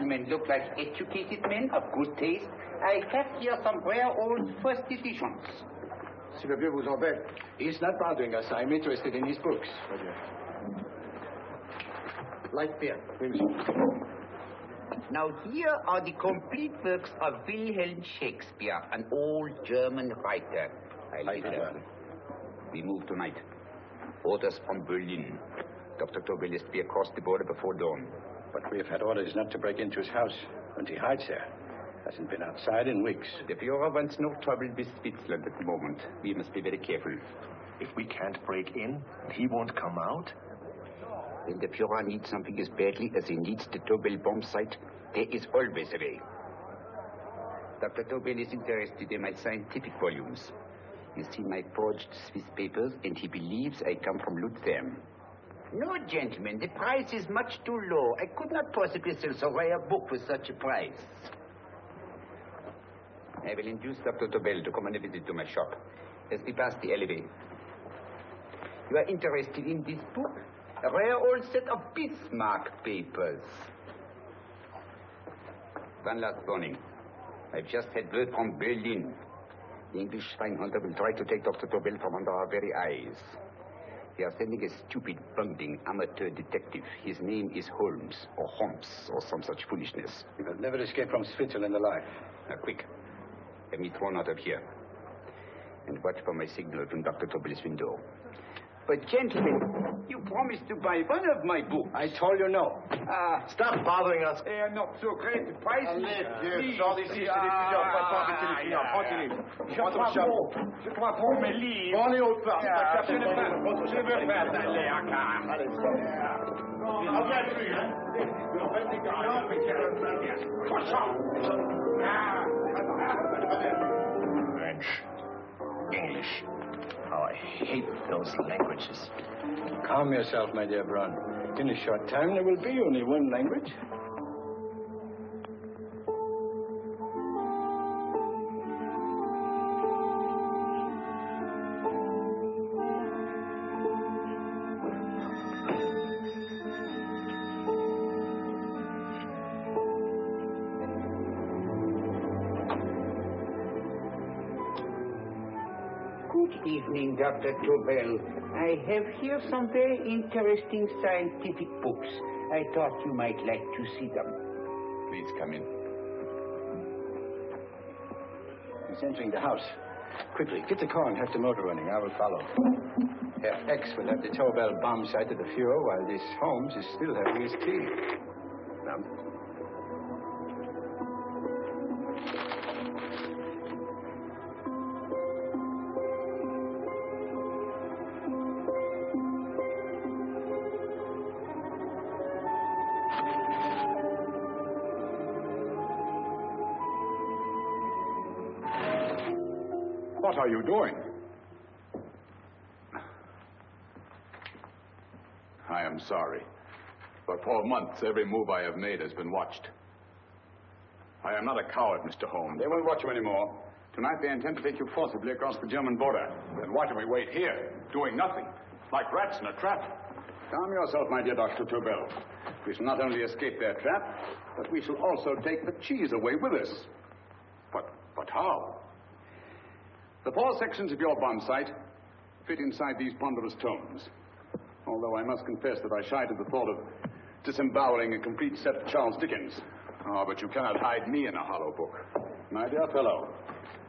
gentlemen look like educated men of good taste, I have here some rare old first editions. S'il veut vous embête. He's not bothering us. I'm interested in his books. Light beer. Now, here are the complete works of Wilhelm Shakespeare, an old German writer. We move tonight. Orders from Berlin. Dr. Tobel is to be across the border before dawn. But we have had orders not to break into his house, and he hides there. Hasn't been outside in weeks. The Fuhrer wants no trouble with Switzerland at the moment. We must be very careful. If we can't break in, he won't come out? When the Fuhrer needs something as badly as he needs the Tobel bomb site, there is always a way. Dr. Tobel is interested in my scientific volumes. He's seen my forged Swiss papers, and he believes I come from Luzern. No, gentlemen, the price is much too low. I could not possibly sell so rare a book for such a price. I will induce Dr. Tobel to come on a visit to my shop as we pass the alleyway. You are interested in this book? A rare old set of Bismarck papers. One last warning. I've just had word from Berlin. The English swinehunter will try to take Dr. Tobel from under our very eyes. They are sending a stupid, bungling amateur detective. His name is Holmes, or some such foolishness. He will never escape from Switzerland alive. Now, quick. Have me thrown out of here. And watch for my signal from Dr. Tobel's window. But, gentlemen, you promised to buy one of my books. I told you no. Stop bothering us. They are not so great prices. Allez, vieux, sors d'ici, c'est des fusils en passant avec les clients. Tranquille. Je crois pour mes livres. Prends les hautes parts. Je veux faire d'aller à Kaaren. Allez, reviens plus, hein. French. English. How I hate those languages. Calm yourself, my dear Braun. In a short time, there will be only one language. Good evening, Dr. Tobel. I have here some very interesting scientific books. I thought you might like to see them. Please come in. He's entering the house. Quickly, get the car and have the motor running. I will follow. Herr X will have the Tobel bomb site at the Fuhrer while this Holmes is still having his tea. Now. What are you doing? I am sorry. But for months, every move I have made has been watched. I am not a coward, Mr. Holmes. They won't watch you anymore. Tonight, they intend to take you forcibly across the German border. Then why do we wait here, doing nothing, like rats in a trap? Calm yourself, my dear Dr. Tobel. We shall not only escape their trap, but we shall also take the cheese away with us. But how? The four sections of your bomb site fit inside these ponderous tomes. Although I must confess that I shied at the thought of disemboweling a complete set of Charles Dickens. Oh, but you cannot hide me in a hollow book. My dear fellow,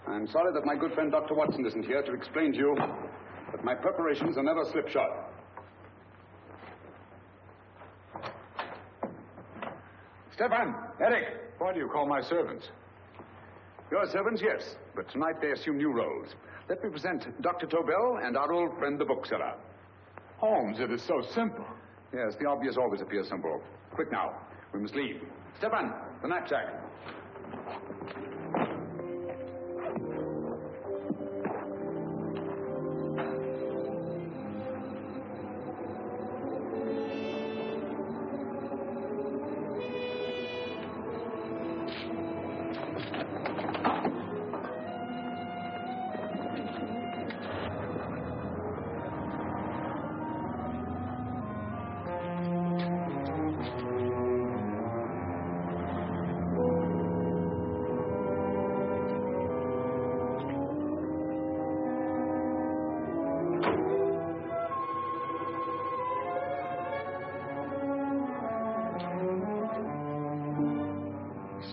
I'm sorry that my good friend Dr. Watson isn't here to explain to you that my preparations are never slipshod. Stefan, Eric, why do you call my servants? Your servants, yes, but tonight they assume new roles. Let me present Dr. Tobel and our old friend, the bookseller. Holmes, it is so simple. Yes, the obvious always appears simple. Quick now, we must leave. Stefan, the knapsack.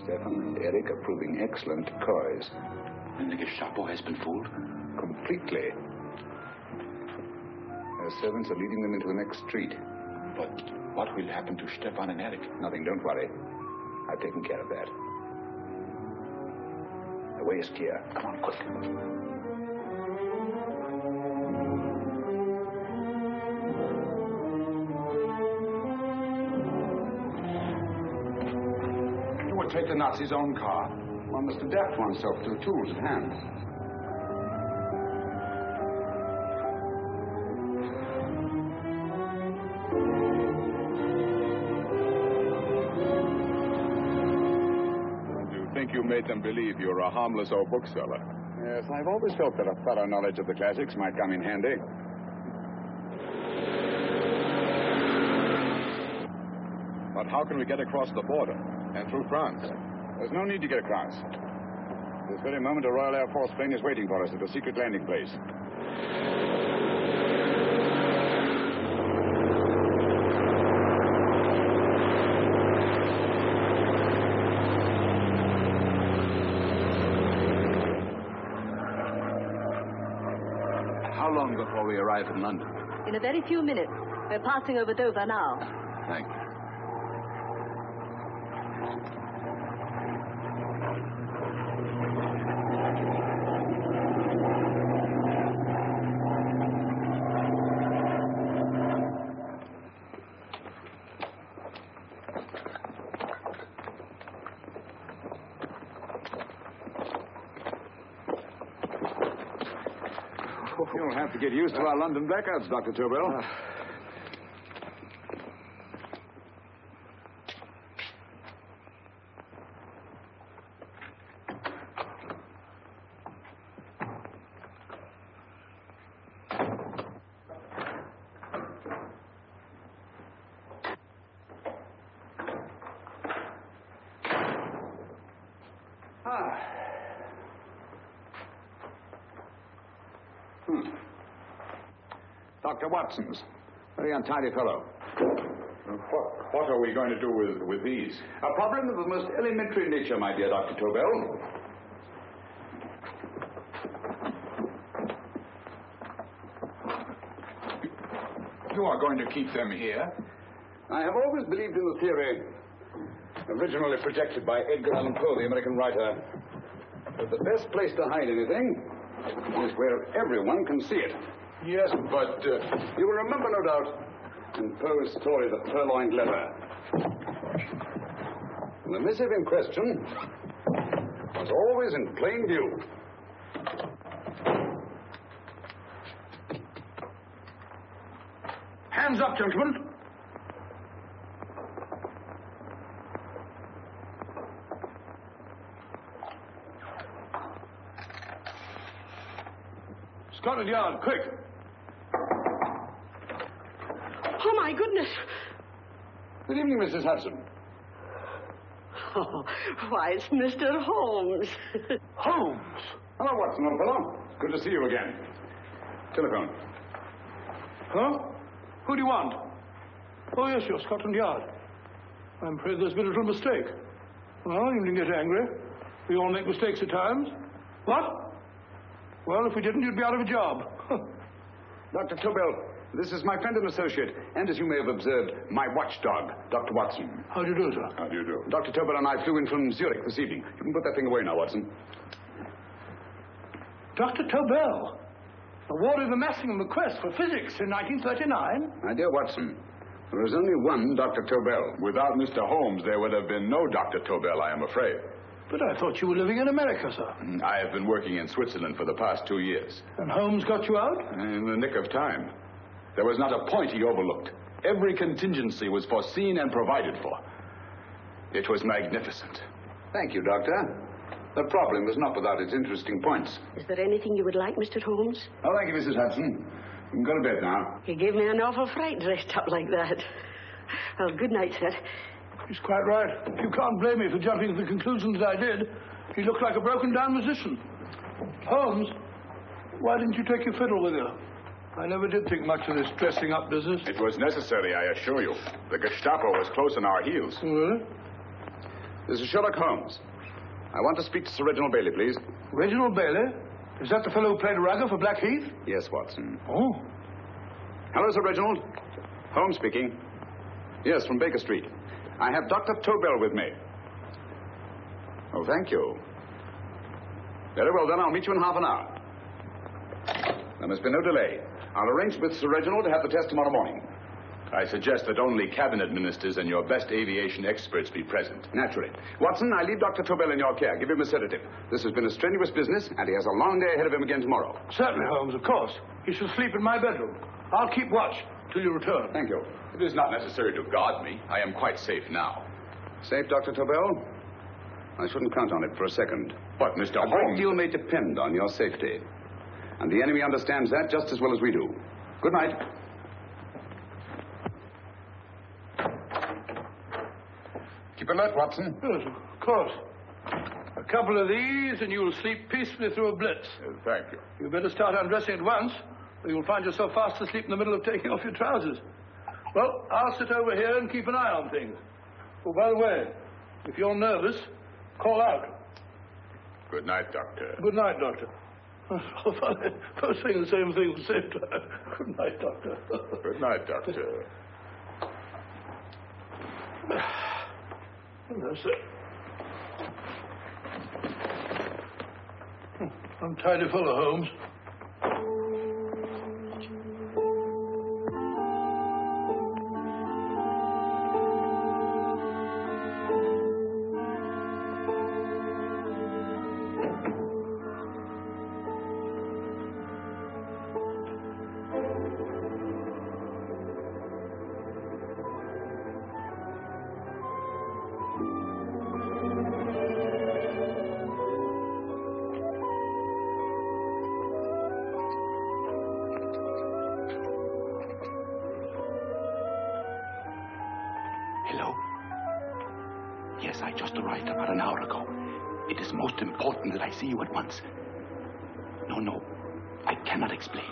Stefan and Eric are proving excellent decoys. And the Gestapo has been fooled? Completely. Their servants are leading them into the next street. But what will happen to Stefan and Eric? Nothing, don't worry. I've taken care of that. The way is clear. Come on, quick. Who would take the Nazis' own car? One must adapt oneself to the tools at hand. You made them believe you're a harmless old bookseller. Yes, I've always felt that a thorough knowledge of the classics might come in handy. But how can we get across the border and through France? There's no need to get across. This very moment, a Royal Air Force plane is waiting for us at a secret landing place. How long before we arrive in London? In a very few minutes. We're passing over Dover now. Thank you. You'll have to get used to our London blackouts, Dr. Tobel. Dr. Watson's. Very untidy fellow. What are we going to do with these? A problem of the most elementary nature, my dear Dr. Tobel. You are going to keep them here? I have always believed in the theory, originally projected by Edgar Allan Poe, the American writer, that the best place to hide anything is where everyone can see it. Yes, but... You will remember, no doubt, in Poe's story, The Purloined Letter. The missive in question was always in plain view. Hands up, gentlemen. Scotland Yard, quick. Oh, my goodness. Good evening, Mrs. Hudson. Oh, why, it's Mr. Holmes. Holmes? Hello, Watson, old fellow. Good to see you again. Telephone. Huh? Who do you want? Oh, yes, you're Scotland Yard. I'm afraid there's been a little mistake. Well, you needn't get angry. We all make mistakes at times. What? Well, if we didn't, you'd be out of a job. Dr. Tobel, this is my friend and associate, and as you may have observed, my watchdog, Dr. Watson. How do you do, sir? How do you do? Dr. Tobel and I flew in from Zurich this evening. You can put that thing away now, Watson. Dr. Tobel, awarded the Massingham Bequest for Physics in 1939. My dear Watson, there is only one Dr. Tobel. Without Mr. Holmes, there would have been no Dr. Tobel, I am afraid. But I thought you were living in America, sir. I have been working in Switzerland for the past 2 years. And Holmes got you out? In the nick of time. There was not a point he overlooked. Every contingency was foreseen and provided for. It was magnificent. Thank you, Doctor. The problem was not without its interesting points. Is there anything you would like, Mr. Holmes? Oh, thank you, Mrs. Hudson. You can go to bed now. You gave me an awful fright dressed up like that. Well, good night, sir. He's quite right. You can't blame me for jumping to the conclusions I did. He looked like a broken-down musician. Holmes, why didn't you take your fiddle with you? I never did think much of this dressing-up business. It was necessary, I assure you. The Gestapo was close on our heels. Really? This is Sherlock Holmes. I want to speak to Sir Reginald Bailey, please. Reginald Bailey? Is that the fellow who played Rugger for Blackheath? Yes, Watson. Oh. Hello, Sir Reginald. Holmes speaking. Yes, from Baker Street. I have Dr. Tobel with me. Oh, thank you. Very well, then. I'll meet you in half an hour. There must be no delay. I'll arrange with Sir Reginald to have the test tomorrow morning. I suggest that only cabinet ministers and your best aviation experts be present. Naturally. Watson, I leave Dr. Tobel in your care. Give him a sedative. This has been a strenuous business, and he has a long day ahead of him again tomorrow. Certainly, Holmes, of course. He shall sleep in my bedroom. I'll keep watch till you return. Thank you. It is not necessary to guard me. I am quite safe now. Safe, Dr. Tobel? I shouldn't count on it for a second. But, Mr. Holmes... A great deal may depend on your safety. And the enemy understands that just as well as we do. Good night. Keep alert, Watson. Yes, of course. A couple of these, and you'll sleep peacefully through a blitz. Thank you. You'd better start undressing at once, or you'll find yourself fast asleep in the middle of taking off your trousers. Well, I'll sit over here and keep an eye on things. Oh, by the way, if you're nervous, call out. Good night, Doctor. Good night, Doctor. Both saying the same thing at the same time. Good night, Doctor. Good night, Doctor. That's it. Untidy fellow, Holmes. Yes, I just arrived about an hour ago. It is most important that I see you at once. No, I cannot explain.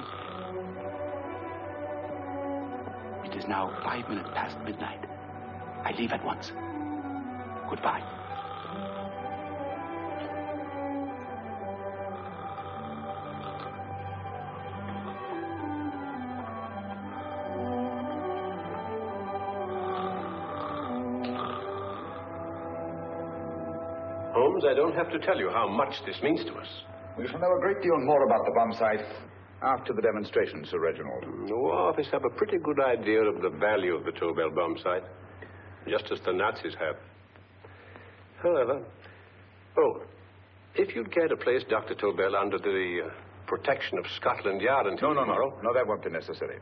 It is now 5 minutes past midnight. I leave at once. Goodbye. Holmes, I don't have to tell you how much this means to us. We shall know a great deal more about the bomb site after the demonstration, Sir Reginald. The War Office have a pretty good idea of the value of the Tobel bomb site, just as the Nazis have. However, if you'd care to place Dr. Tobel under the protection of Scotland Yard until tomorrow... No, that won't be necessary.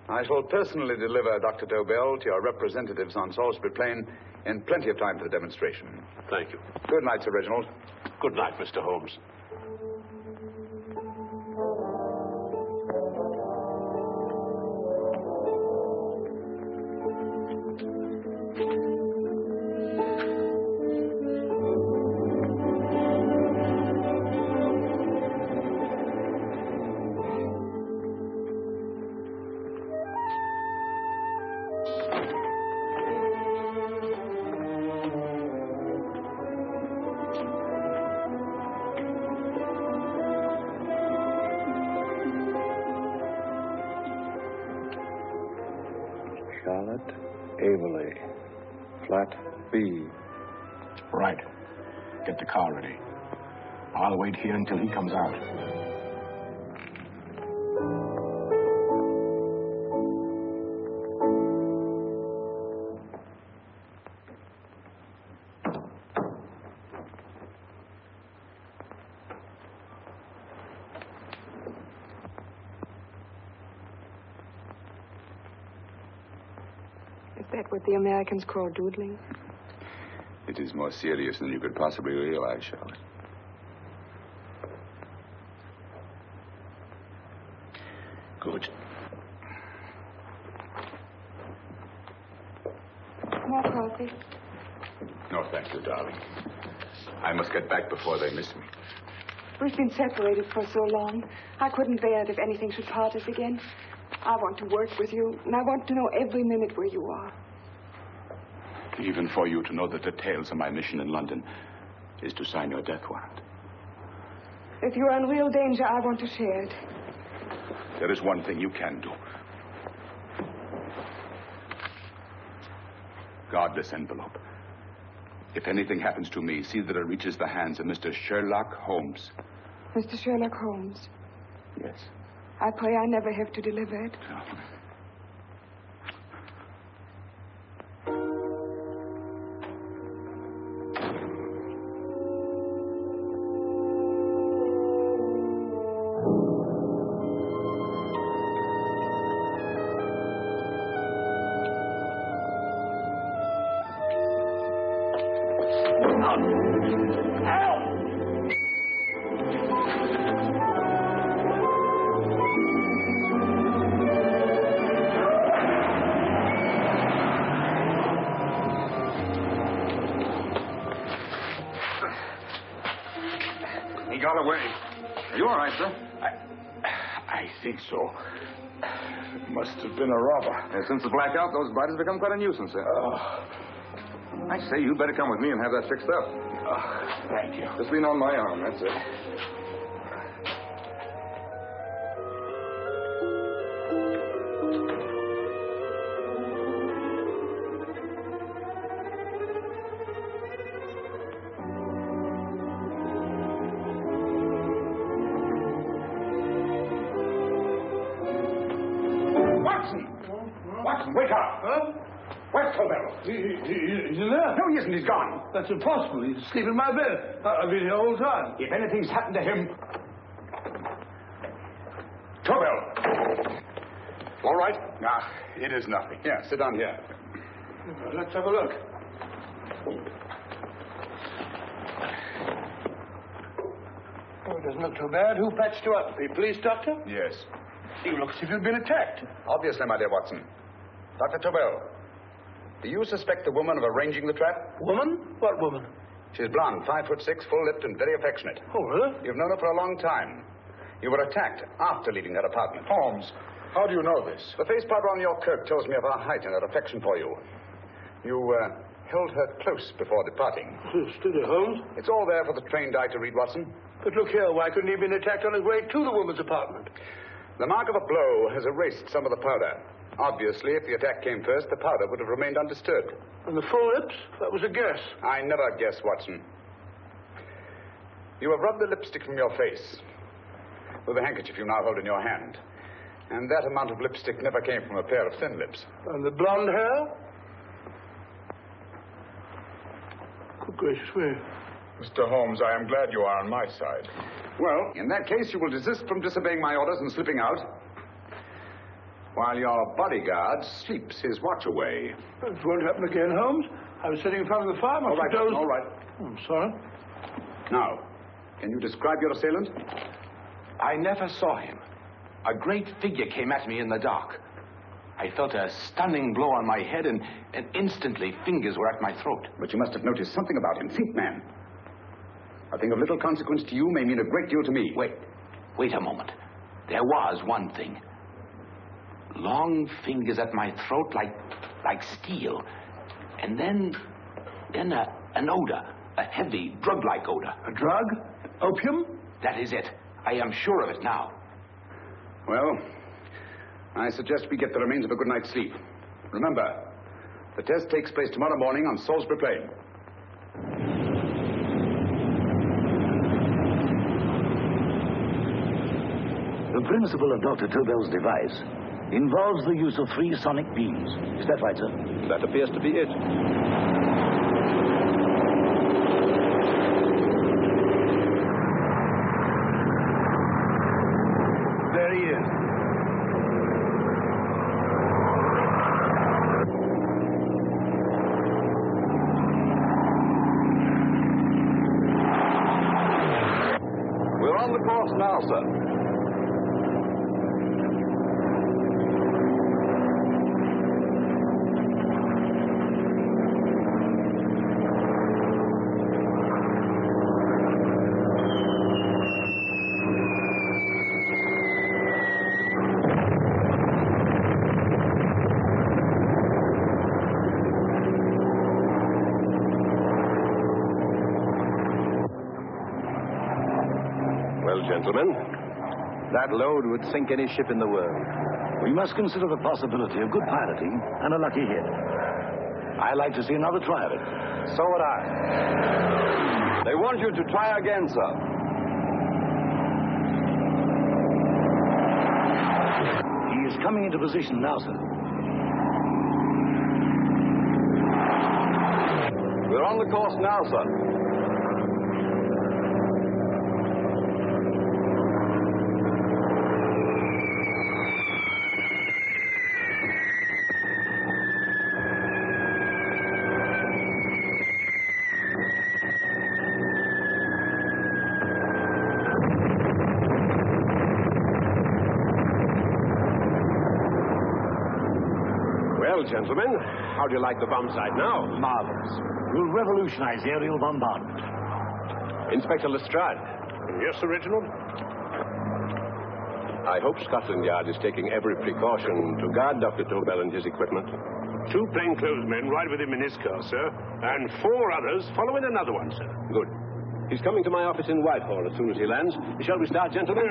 I shall personally deliver Dr. Tobel to your representatives on Salisbury Plain in plenty of time for the demonstration. Thank you. Good night, Sir Reginald. Good night, Mr. Holmes. Eberli. Flat B. Right. Get the car ready. I'll wait here until he comes out. Is that what the Americans call doodling? It is more serious than you could possibly realize, Charlotte. Good. More coffee? No, thank you, darling. I must get back before they miss me. We've been separated for so long. I couldn't bear it if anything should part us again. I want to work with you, and I want to know every minute where you are. Even for you to know the details of my mission in London is to sign your death warrant. If you are in real danger, I want to share it. There is one thing you can do. Guard this envelope. If anything happens to me, see that it reaches the hands of Mr. Sherlock Holmes. Mr. Sherlock Holmes? Yes. I pray I never have to deliver it. No. So. Must have been a robber. Yeah, since the blackout, those bodies have become quite a nuisance, sir. I say you'd better come with me and have that fixed up. Thank you. Just lean on my arm, that's it. Wake up! Huh? Where's Tobel? He's in there. No, he isn't. He's gone. That's impossible. He's asleep in my bed. I've been here all the time. If anything's happened to him... Tobel! All right? Nah, it is nothing. Here, sit down here. Let's have a look. Oh, it doesn't look too bad. Who patched you up? The police doctor? Yes. You look as if you'd been attacked. Obviously, my dear Watson. Dr. Tobel, do you suspect the woman of arranging the trap? Woman? What woman? She's blonde, 5'6", full-lipped, and very affectionate. Oh, really? You've known her for a long time. You were attacked after leaving her apartment. Holmes, how do you know this? The face powder on your coat tells me of her height and her affection for you. You held her close before departing. Steady, Holmes. It's all there for the trained eye to read, Watson. But look here, why couldn't he have been attacked on his way to the woman's apartment? The mark of a blow has erased some of the powder. Obviously, if the attack came first, the powder would have remained undisturbed. And the full lips? That was a guess. I never guess, Watson. You have rubbed the lipstick from your face with the handkerchief you now hold in your hand. And that amount of lipstick never came from a pair of thin lips. And the blonde hair? Good gracious me. Mr. Holmes, I am glad you are on my side. Well, in that case, you will desist from disobeying my orders and slipping out, while your bodyguard sleeps his watch away. It won't happen again, Holmes. I was sitting in front of the fire. All right, Watson, all right. I'm sorry. Now, can you describe your assailant? I never saw him. A great figure came at me in the dark. I felt a stunning blow on my head, and instantly fingers were at my throat. But you must have noticed something about him. Think, man. A thing of little consequence to you may mean a great deal to me. Wait a moment. There was one thing. Long fingers at my throat like steel. And then an odor. A heavy, drug-like odor. A drug? Opium? That is it. I am sure of it now. Well, I suggest we get the remains of a good night's sleep. Remember, the test takes place tomorrow morning on Salisbury Plain. The principle of Dr. Tobel's device involves the use of 3 sonic beams. Is that right, sir? That appears to be it. There he is. We're on the course now, sir. Well, gentlemen, That load would sink any ship in the world. We must consider the possibility of good piloting and a lucky hit. I like to see another try of it. So would I. They want you to try again, sir. He is coming into position now, sir. We're on the course now, sir. Well, gentlemen, how do you like the bomb sight now? Marvelous. Will revolutionize aerial bombardment. Inspector Lestrade. Yes, Sir Reginald? I hope Scotland Yard is taking every precaution to guard Dr. Tobel and his equipment. 2 plainclothes men ride with him in his car, sir, and 4 others follow in another one, sir. Good. He's coming to my office in Whitehall as soon as he lands. Shall we start, gentlemen?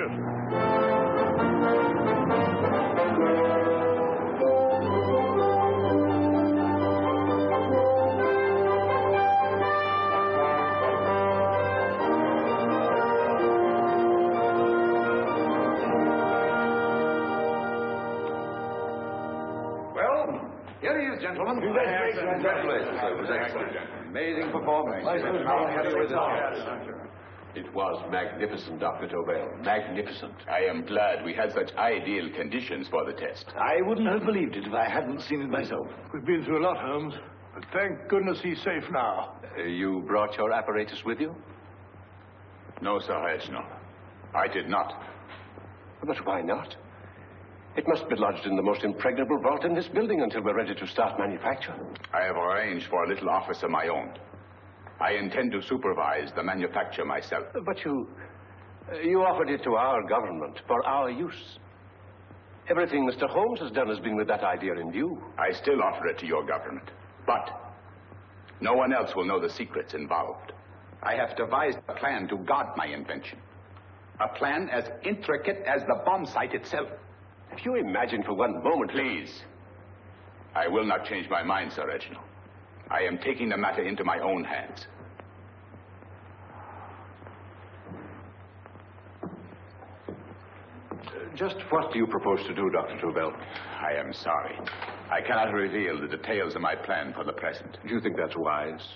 Gentlemen. Congratulations, sir. It was excellent. Amazing performance. It was magnificent, Dr. Tobel. Magnificent. I am glad we had such ideal conditions for the test. I wouldn't have believed it if I hadn't seen it myself. We've been through a lot, Holmes, but thank goodness he's safe now. You brought your apparatus with you? No, Sir Reginald. I did not. But why not? It must be lodged in the most impregnable vault in this building until we're ready to start manufacture. I have arranged for a little office of my own. I intend to supervise the manufacture myself. But you offered it to our government for our use. Everything Mr. Holmes has done has been with that idea in view. I still offer it to your government. But no one else will know the secrets involved. I have devised a plan to guard my invention. A plan as intricate as the bomb sight itself. If you imagine for one moment... Please. I will not change my mind, Sir Reginald. I am taking the matter into my own hands. Just what do you propose to do, Dr. Tobel? I am sorry. I cannot reveal the details of my plan for the present. Do you think that's wise?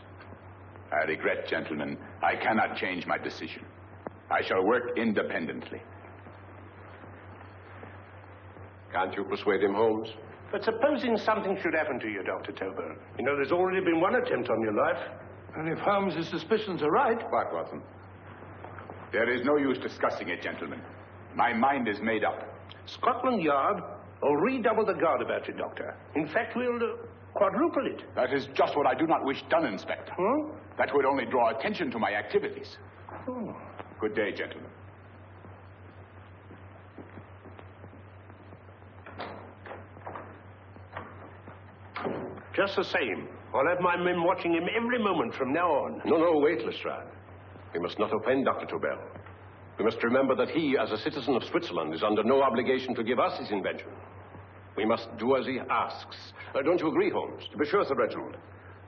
I regret, gentlemen, I cannot change my decision. I shall work independently. Can't you persuade him, Holmes? But supposing something should happen to you, Dr. Tobel. You know, there's already been one attempt on your life. And if Holmes' suspicions are right... What, Watson? There is no use discussing it, gentlemen. My mind is made up. Scotland Yard will redouble the guard about you, Doctor. In fact, we'll quadruple it. That is just what I do not wish done, Inspector. Huh? That would only draw attention to my activities. Oh. Good day, gentlemen. Just the same, I'll have my men watching him every moment from now on. No, wait, Lestrade. We must not offend Dr. Tobel. We must remember that he, as a citizen of Switzerland, is under no obligation to give us his invention. We must do as he asks. Don't you agree, Holmes? To be sure, Sir Reginald.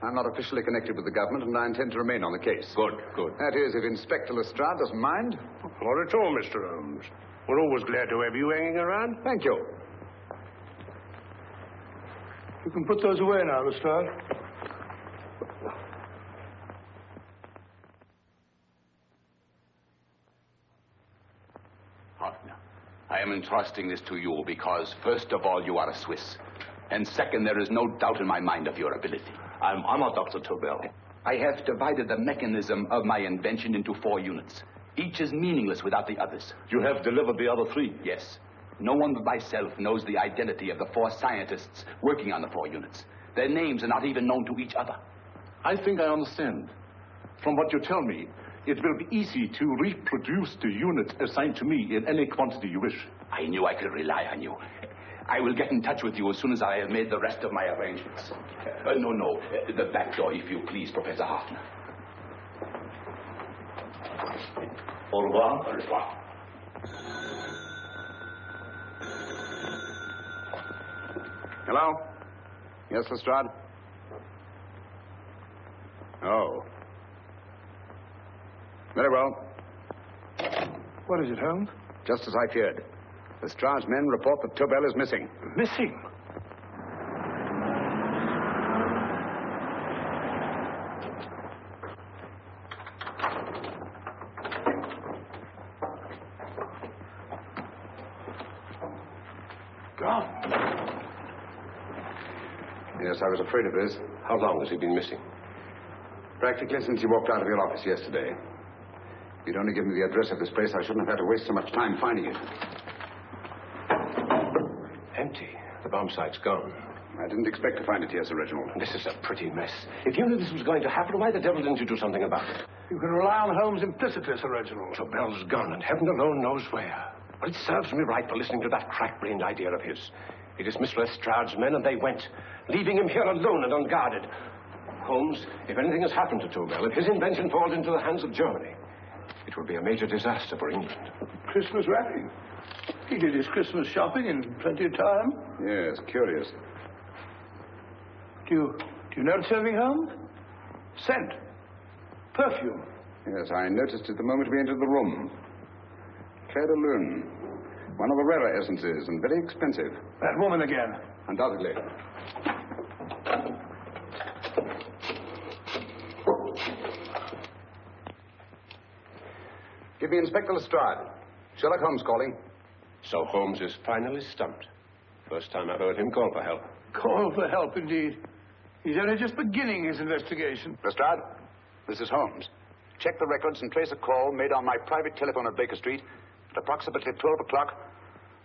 I'm not officially connected with the government, and I intend to remain on the case. Good. That is, if Inspector Lestrade doesn't mind. Not at all, Mr. Holmes. We're always glad to have you hanging around. Thank you. You can put those away now, Lestrade. Partner, I am entrusting this to you because, first of all, you are a Swiss. And second, there is no doubt in my mind of your ability. I'm honored, Dr. Tobel. I have divided the mechanism of my invention into 4 units. Each is meaningless without the others. You have delivered the other 3? Yes. No one but myself knows the identity of the 4 scientists working on the 4 units. Their names are not even known to each other. I think I understand. From what you tell me, it will be easy to reproduce the unit assigned to me in any quantity you wish. I knew I could rely on you. I will get in touch with you as soon as I have made the rest of my arrangements. No. The back door, if you please, Professor Hoffner. Au revoir. Au revoir. Hello? Yes, Lestrade? Oh. Very well. What is it, Holmes? Just as I feared. Lestrade's men report that Tobel is missing. Missing? Gone. Yes, I was afraid of this. How long has he been missing? Practically since he walked out of your office yesterday. If you'd only given me the address of this place, I shouldn't have had to waste so much time finding it. Empty. The bomb site's gone. I didn't expect to find it here, Sir Reginald. This is a pretty mess. If you knew this was going to happen, why the devil didn't you do something about it? You can rely on Holmes implicitly, Sir Reginald. Tobel's gone, and heaven alone knows where. But it serves me right for listening to that crack-brained idea of his. He dismissed Lestrade's men, and they went, leaving him here alone and unguarded. Holmes, if anything has happened to Tobel, if his invention falls into the hands of Germany, it will be a major disaster for England. Christmas wrapping. He did his Christmas shopping in plenty of time. Yes, curious. Do you notice anything, Holmes? Scent. Perfume. Yes, I noticed it the moment we entered the room. Claire de Lune. One of the rarer essences, and very expensive. That woman again. Undoubtedly. Give me Inspector Lestrade. Sherlock Holmes calling. So Holmes is finally stumped. First time I've heard him call for help. Call for help, indeed. He's only just beginning his investigation. Lestrade, this is Holmes. Check the records and trace a call made on my private telephone at Baker Street at approximately 12 o'clock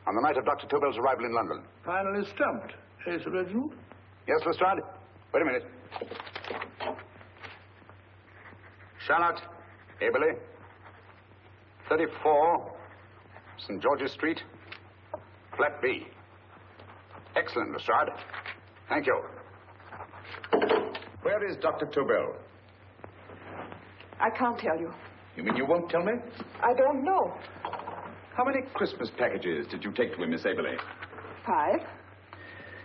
on the night of Dr. Tobel's arrival in London. Finally stumped. Eh, Sir Reginald? Yes, Lestrade? Wait a minute. Charlotte, Eberli, 34, St. George's Street, flat B. Excellent, Lestrade. Thank you. Where is Dr. Tobel? I can't tell you. You mean you won't tell me? I don't know. How many Christmas packages did you take to him, Miss Eberli? 5.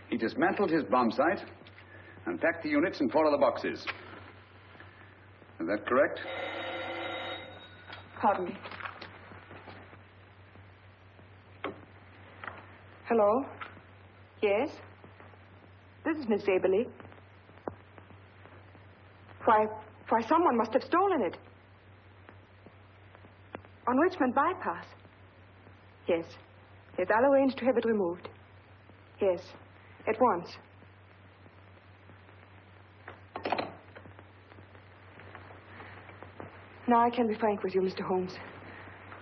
He dismantled his bomb site and packed the units in 4 other boxes. Is that correct? Pardon me. Hello? Yes? This is Miss Eberli. Why, someone must have stolen it. On Richmond Bypass. Yes. Yes, I'll arrange to have it removed. Yes, at once. Now I can be frank with you, Mr. Holmes.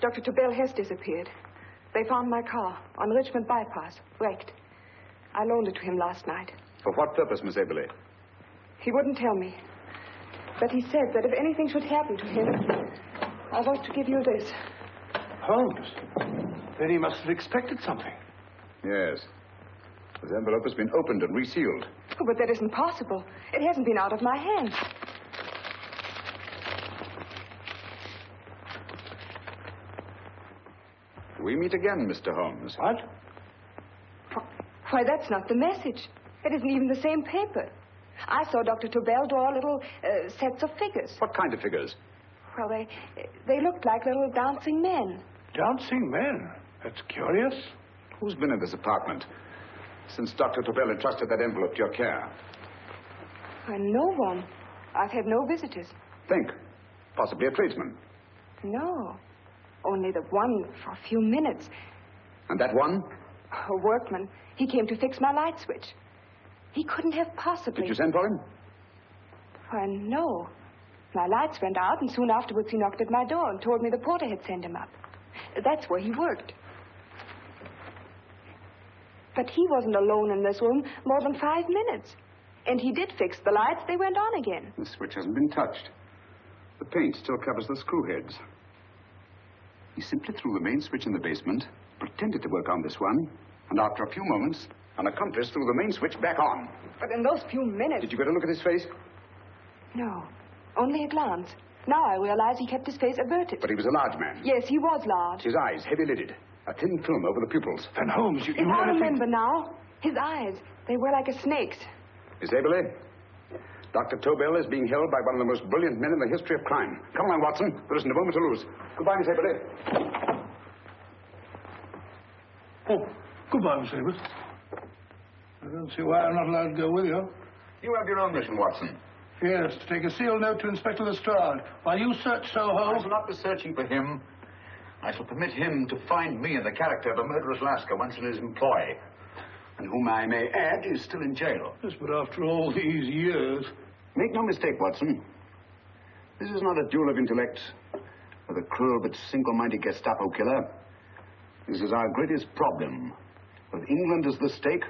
Dr. Tobel has disappeared. They found my car on Richmond Bypass, wrecked. I loaned it to him last night. For what purpose, Miss Eberli? He wouldn't tell me. But he said that if anything should happen to him, I want to give you this. Holmes? Then he must have expected something. Yes. This envelope has been opened and resealed. Oh, but that isn't possible. It hasn't been out of my hands. We meet again, Mr. Holmes. What? Why, that's not the message. It isn't even the same paper. I saw Dr. Tobel draw little sets of figures. What kind of figures? Well, they looked like little dancing men. Dancing men? That's curious. Who's been in this apartment since Dr. Tobel entrusted that envelope to your care? Why, no one. I've had no visitors. Think. Possibly a tradesman. No. Only the one for a few minutes. And that one? A workman. He came to fix my light switch. He couldn't have possibly... Did you send for him? Why, no. My lights went out, and soon afterwards he knocked at my door and told me the porter had sent him up. That's where he worked. But he wasn't alone in this room more than 5 minutes. And he did fix the lights. They went on again. The switch hasn't been touched. The paint still covers the screw heads. He simply threw the main switch in the basement, pretended to work on this one, and after a few moments, an accomplice threw the main switch back on. But in those few minutes... Did you get a look at his face? No, only a glance. Now I realize he kept his face averted. But he was a large man. Yes, he was large. His eyes heavy-lidded, a thin film over the pupils. Van Holmes, you I remember now. His eyes, They were like a snake's. Miss Eberli, Dr. Tobel is being held by one of the most brilliant men in the history of crime. Come along, Watson. There isn't a moment to lose. Goodbye, Miss Eberli. Oh, goodbye, Miss Eberli. I don't see why I'm not allowed to go with you. You have your own mission, Watson. Yes, to take a sealed note to Inspector Lestrade while you search Soho. I shall not be searching for him. I shall permit him to find me in the character of a murderous Lascar once in his employ, and whom I may add is still in jail. Yes, but after all these years... Make no mistake, Watson. This is not a duel of intellects with a cruel but single-minded Gestapo killer. This is our greatest problem, with England as the stake,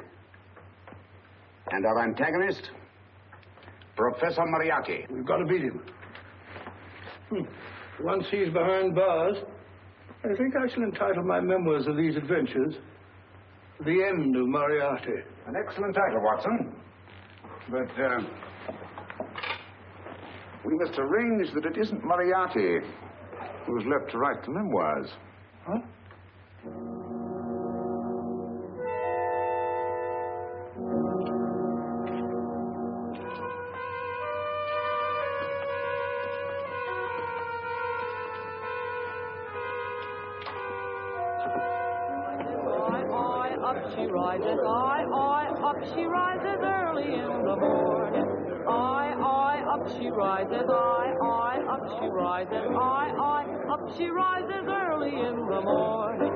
and our antagonist, Professor Moriarty. We've got to beat him. Once he's behind bars, I think I shall entitle my memoirs of these adventures, The End of Moriarty. An excellent title, Watson. But, we must arrange that it isn't Moriarty who's left to write the memoirs. Huh? Up she rises, up she rises early in the morning. Up she rises, up she rises, up she rises early in the morning.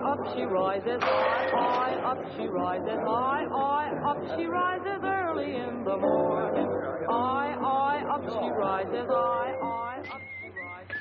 Up she rises, up she rises, up she rises early in the morning. Up she rises, up she rises.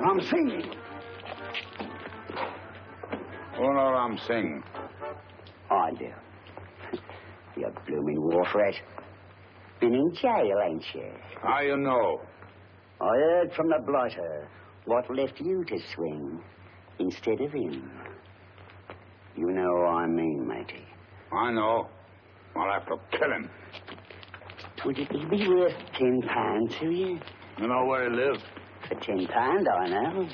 Ram Singh. Oh, no, Ram Singh. I do. You blooming war threat. Been in jail, ain't you? How you know? I heard from the blotter what left you to swing instead of him. You know what I mean, matey. I know. I'll have to kill him. Would it be worth £10 to you? You know where he lives? For £10, I know.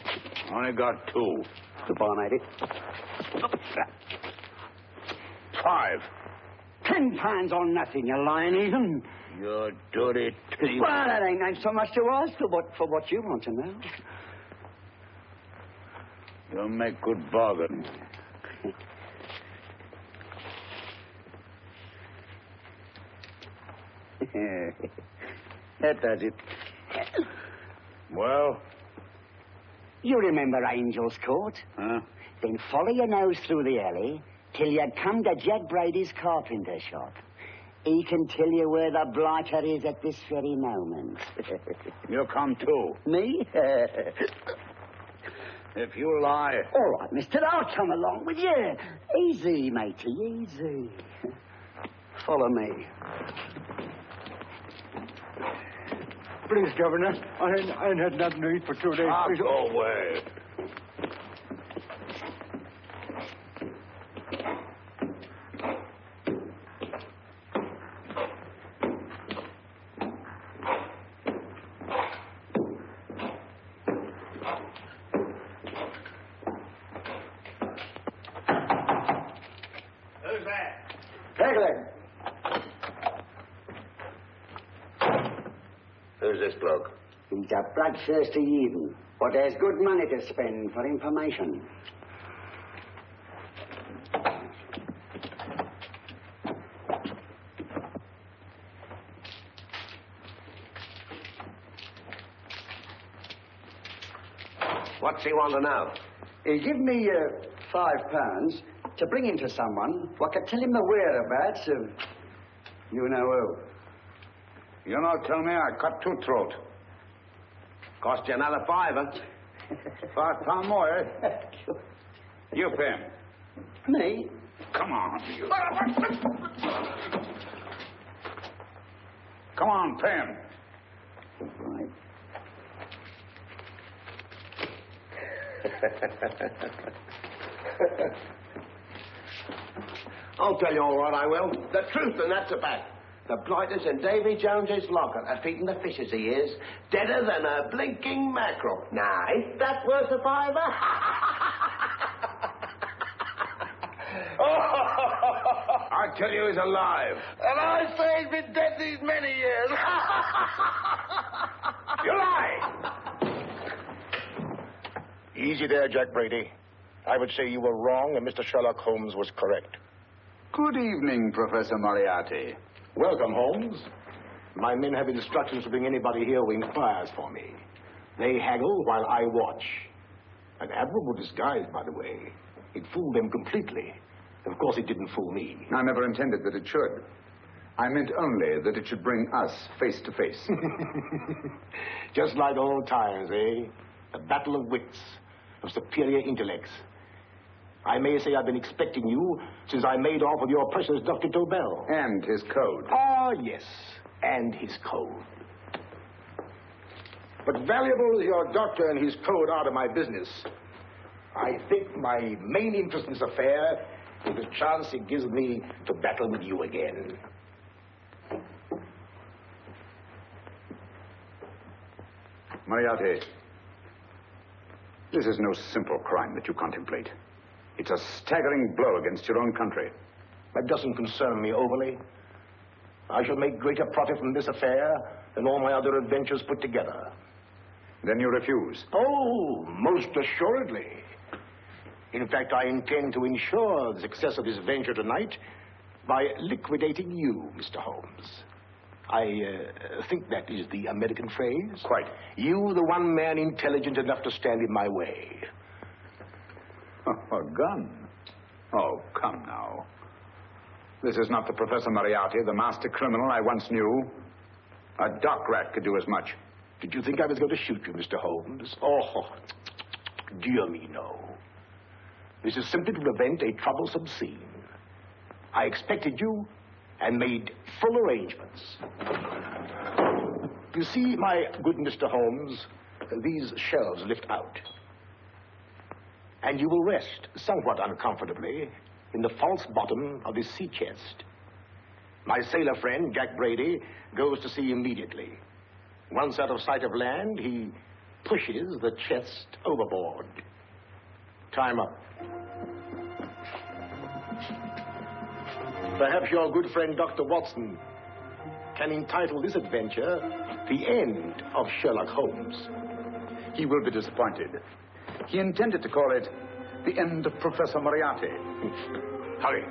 Only got 2. Goodbye, matey. 5. £10 on nothing, you lying heathen. You dirty thief. Well, that ain't so much to ask for what you want to know. You'll make good bargain. That does it. Well? You remember Angel's Court? Huh? Then follow your nose through the alley till you come to Jack Brady's carpenter shop. He can tell you where the blighter is at this very moment. You come too. Me? If you lie... All right, mister, I'll come along with you. Easy, matey, easy. Follow me. Please, Governor, I ain't had nothing to eat for 2 days. Go away. Who's that? Pegleg. Who's this bloke? He's a bloodthirsty heathen, but there's good money to spend for information. What's he want to know? Give me £5 to bring him to someone who could tell him the whereabouts of you know who. You not tell me I cut two throat. Cost you another £5. £5 more, eh? You pay him. Me? Come on, you. Come on, pay him. Right. I'll tell you all right, I will. The truth, and that's a fact. The blighters in Davy Jones's locker are feeding the fishes, he is. Deader than a blinking mackerel. Now, ain't that worth a £5? I tell you he's alive. And I say he's been dead these many years. You lie! Easy there, Jack Brady. I would say you were wrong and Mr. Sherlock Holmes was correct. Good evening, Professor Moriarty. Welcome, Holmes. My men have instructions to bring anybody here who inquires for me. They haggle while I watch. An admirable disguise, by the way. It fooled them completely. Of course, it didn't fool me. I never intended that it should. I meant only that it should bring us face to face. Just like old times, eh? A battle of wits, of superior intellects. I may say I've been expecting you since I made off with your precious Dr. Tobel. And his code. Ah, yes, and his code. But valuable as your doctor and his code are to my business, I think my main interest in this affair is the chance it gives me to battle with you again. Moriarty, this is no simple crime that you contemplate. It's a staggering blow against your own country. That doesn't concern me overly. I shall make greater profit from this affair than all my other adventures put together. Then you refuse? Oh, most assuredly. In fact, I intend to ensure the success of this venture tonight by liquidating you, Mr. Holmes. I think that is the American phrase. Quite. You, the one man intelligent enough to stand in my way. A gun? Oh, come now. This is not the Professor Moriarty, the master criminal I once knew. A dock rat could do as much. Did you think I was going to shoot you, Mr. Holmes? Oh, dear me, no. This is simply to prevent a troublesome scene. I expected you and made full arrangements. You see, my good Mr. Holmes, these shelves lift out. And you will rest somewhat uncomfortably in the false bottom of this sea chest. My sailor friend, Jack Brady, goes to sea immediately. Once out of sight of land, he pushes the chest overboard. Time up. Perhaps your good friend, Dr. Watson, can entitle this adventure The End of Sherlock Holmes. He will be disappointed. He intended to call it The End of Professor Moriarty. Hurry.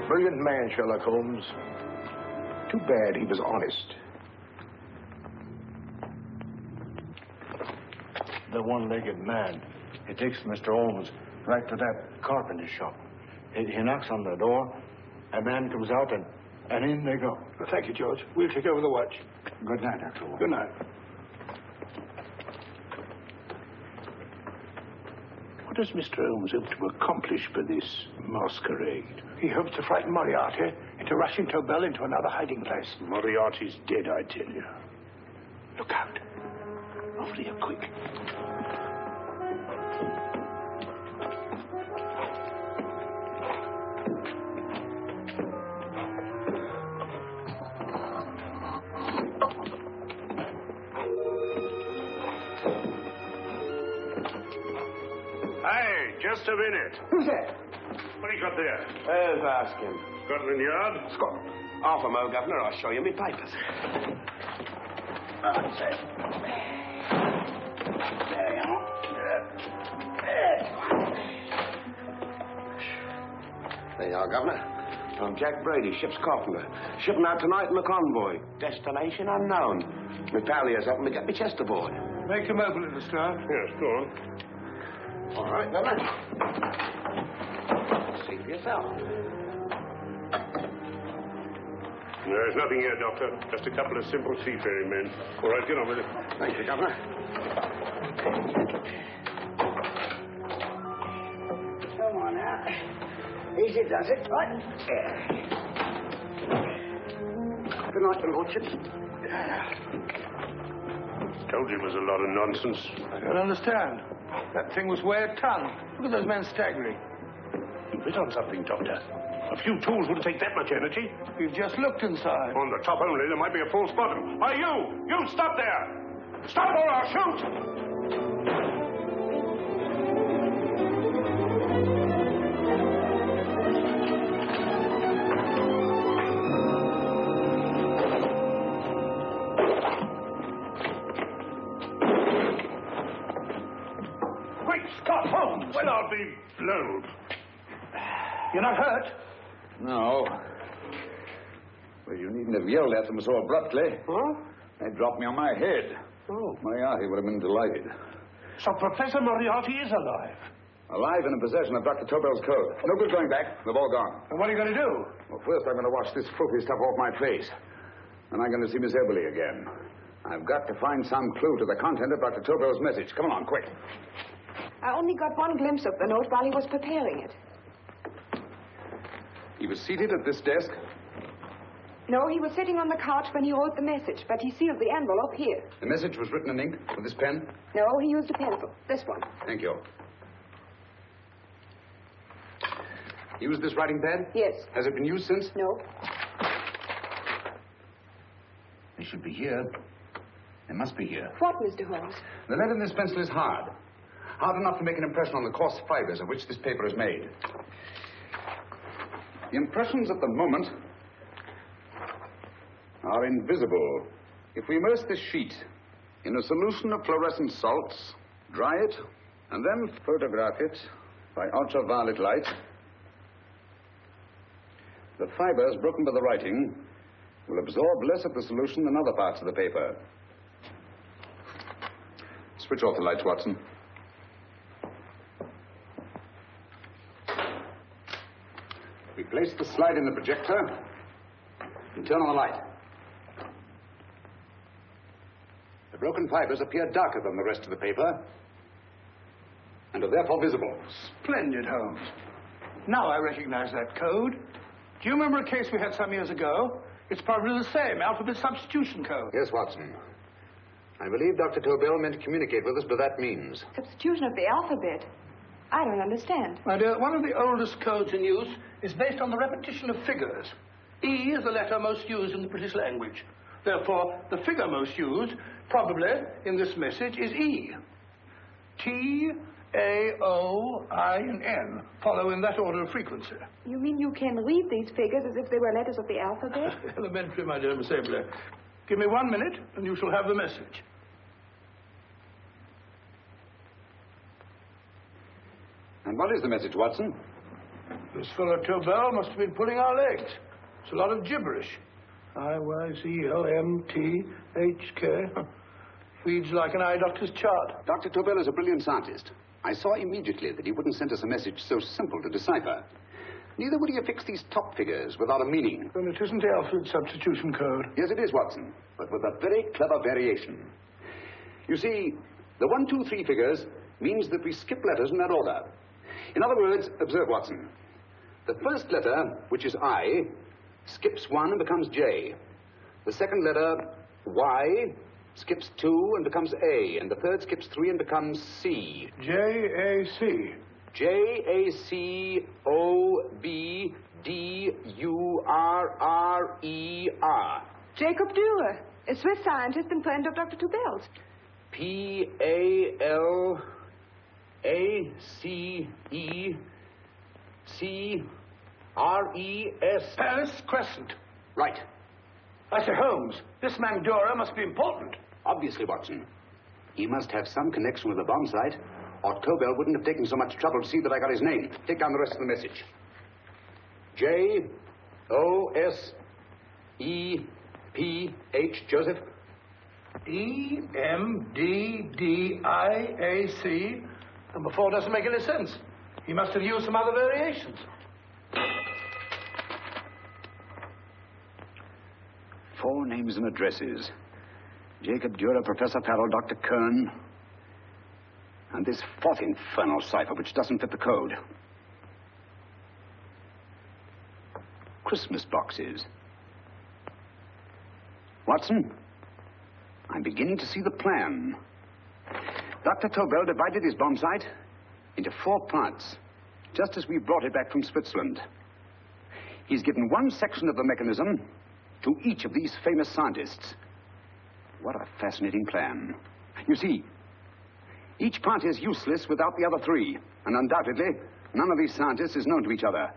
Brilliant man, Sherlock Holmes. Too bad he was honest. The one-legged man. He takes Mr. Holmes right to that carpenter shop. He knocks on the door. A man comes out, and in they go. Thank you, George. We'll take over the watch. Good night, Dr. Holmes. Good night. What does Mr. Holmes hope to accomplish by this masquerade? He hopes to frighten Moriarty into rushing Tobel into another hiding place. Moriarty's dead, I tell you. Look out. Over here, quick. Hey, just a minute. Who's that? What do you got there? Let's ask him. Scotland Yard? Scotland. Half a mo, Governor. I'll show you my papers. That's it. There you are. There you are, Governor. I'm Jack Brady, ship's carpenter. Shipping out tonight in the convoy. Destination unknown. My pal here's helping me get my chest aboard. Make him open it, Lestrade. Yes, go on. All right, Governor. See for yourself. There's nothing here, Doctor. Just a couple of simple seafaring men. All right, get on with it. Thank you, Governor. Come on now. Easy does it, right? Good night, Your Lordship. Told you it was a lot of nonsense. I don't understand. That thing was way a ton. Look at those men staggering. You hit on something, Doctor. A few tools wouldn't take that much energy. We've just looked inside. On the top only, there might be a false bottom. Hey, you! You stop there! Stop or I'll shoot! Great Scott, Holmes! Well, I'll be blowed. You're not hurt? No. Well, you needn't have yelled at them so abruptly. Huh? They dropped me on my head. Oh. Moriarty would have been delighted. So Professor Moriarty is alive? Alive and in possession of Dr. Tobel's code. No good going back. They've all gone. And what are you going to do? Well, first I'm going to wash this filthy stuff off my face. Then I'm going to see Miss Eberli again. I've got to find some clue to the content of Dr. Tobel's message. Come along, quick. I only got one glimpse of the note while he was preparing it. He was seated at this desk. No, he was sitting on the couch when he wrote the message, but he sealed the envelope here. The message was written in ink with this pen? No, he used a pencil. This one. Thank you. Used this writing pad? Yes. Has it been used since? No. They should be here. They must be here. What, Mr. Holmes? The lead in this pencil is hard. Hard enough to make an impression on the coarse fibers of which this paper is made. The impressions at the moment are invisible. If we immerse this sheet in a solution of fluorescent salts, dry it, and then photograph it by ultraviolet light, the fibers broken by the writing will absorb less of the solution than other parts of the paper. Switch off the lights, Watson. We place the slide in the projector and turn on the light. The broken fibers appear darker than the rest of the paper and are therefore visible. Splendid, Holmes. Now I recognize that code. Do you remember a case we had some years ago? It's probably the same, alphabet substitution code. Yes, Watson. I believe Dr. Tobel meant to communicate with us by that means. Substitution of the alphabet? I don't understand. My dear, one of the oldest codes in use is based on the repetition of figures. E is the letter most used in the British language. Therefore, the figure most used, probably, in this message is E. T, A, O, I, and N follow in that order of frequency. You mean you can read these figures as if they were letters of the alphabet? Elementary, my dear Miss Eberli. Give me 1 minute, and you shall have the message. And what is the message, Watson? This fellow Tobel must have been pulling our legs. It's a lot of gibberish. I-Y-C-O-M-T-H-K. Reads like an eye doctor's chart. Dr. Tobel is a brilliant scientist. I saw immediately that he wouldn't send us a message so simple to decipher. Neither would he affix these top figures without a meaning. Then it isn't the alphabet substitution code. Yes, it is, Watson, but with a very clever variation. You see, the 1, 2, 3 figures means that we skip letters in that order. In other words, observe, Watson. The first letter, which is I, skips 1 and becomes J. The second letter, Y, skips 2 and becomes A. And the third skips 3 and becomes C. J-A-C. J-A-C-O-B-D-U-R-R-E-R. Jacob Dürer, a Swiss scientist and friend of Dr. Tobel's. P-A-L-A-C-E-C-R-E-S. Paris Crescent. Right. I say, Holmes, this man Dora must be important. Obviously, Watson. He must have some connection with the bomb site, or Tobel wouldn't have taken so much trouble to see that I got his name. Take down the rest of the message. J-O-S-E-P-H, Joseph. E-M-D-D-I-A-C. Number 4 doesn't make any sense. He must have used some other variations. Four names and addresses. Jacob Dürer, Professor Farrell, Dr. Kern. And this fourth infernal cipher, which doesn't fit the code. Christmas boxes. Watson, I'm beginning to see the plan. Dr. Tobel divided his bomb site into 4 parts, just as we brought it back from Switzerland. He's given one section of the mechanism to each of these famous scientists. What a fascinating plan. You see, each part is useless without the other 3, and undoubtedly, none of these scientists is known to each other.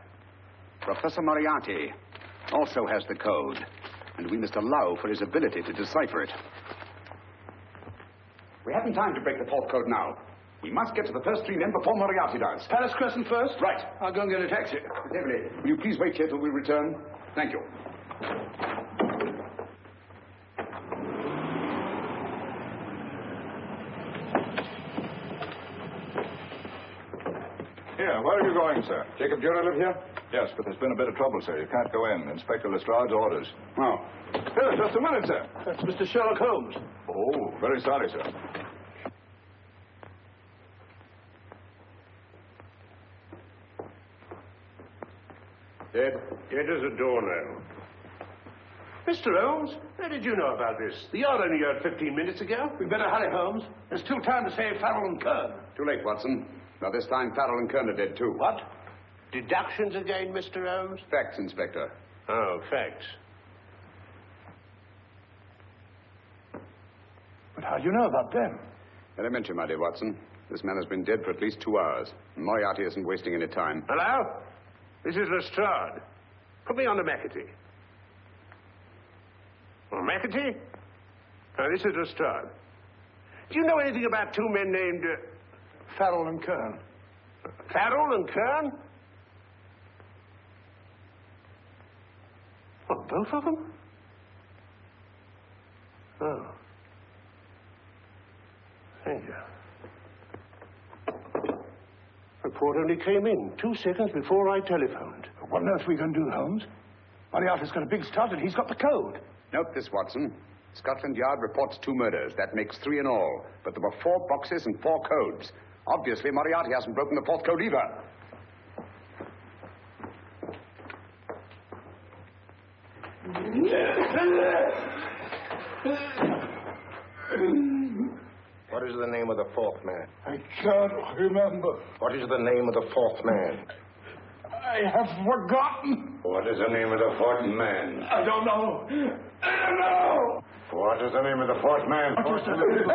Professor Moriarty also has the code, and we must allow for his ability to decipher it. We haven't time to break the 4th code now. We must get to the first 3 men before Moriarty does. Palace Crescent first? Right. I'll go and get a taxi. Eberli, will you please wait here till we return? Thank you. Here, where are you going, sir? Jacob Dürer live here? Yes, but there's been a bit of trouble, sir. You can't go in. Inspector Lestrade's orders. Oh. Here, just a minute, sir. That's Mr. Sherlock Holmes. Oh, very sorry, sir. Dead as a doornail. Mr. Holmes, how did you know about this? The yard only heard 15 minutes ago. We'd better hurry, Holmes. There's still time to save Farrell and Kern. Too late, Watson. Now, this time, Farrell and Kern are dead, too. What? Deductions again, Mr. Holmes? Facts, Inspector. Oh, facts. But how do you know about them? Elementary, my dear Watson. This man has been dead for at least 2 hours. Moriarty isn't wasting any time. Hello? This is Lestrade. Put me on to McAtee. Well, McAtee? This is Lestrade. Do you know anything about 2 men named... Farrell and Kern. Farrell and Kern? What, both of them? Oh. Thank you. Report only came in 2 seconds before I telephoned. What on earth are we going to do, Holmes? Moriarty's got a big start and he's got the code. Note this, Watson. Scotland Yard reports 2 murders. That makes 3 in all. But there were 4 boxes and 4 codes. Obviously, Moriarty hasn't broken the 4th code either. What is the name of the 4th man? I can't remember. What is the name of the 4th man? I have forgotten. What is the name of the 4th man? I don't know. I don't know. What is the name of the 4th man? I can't remember.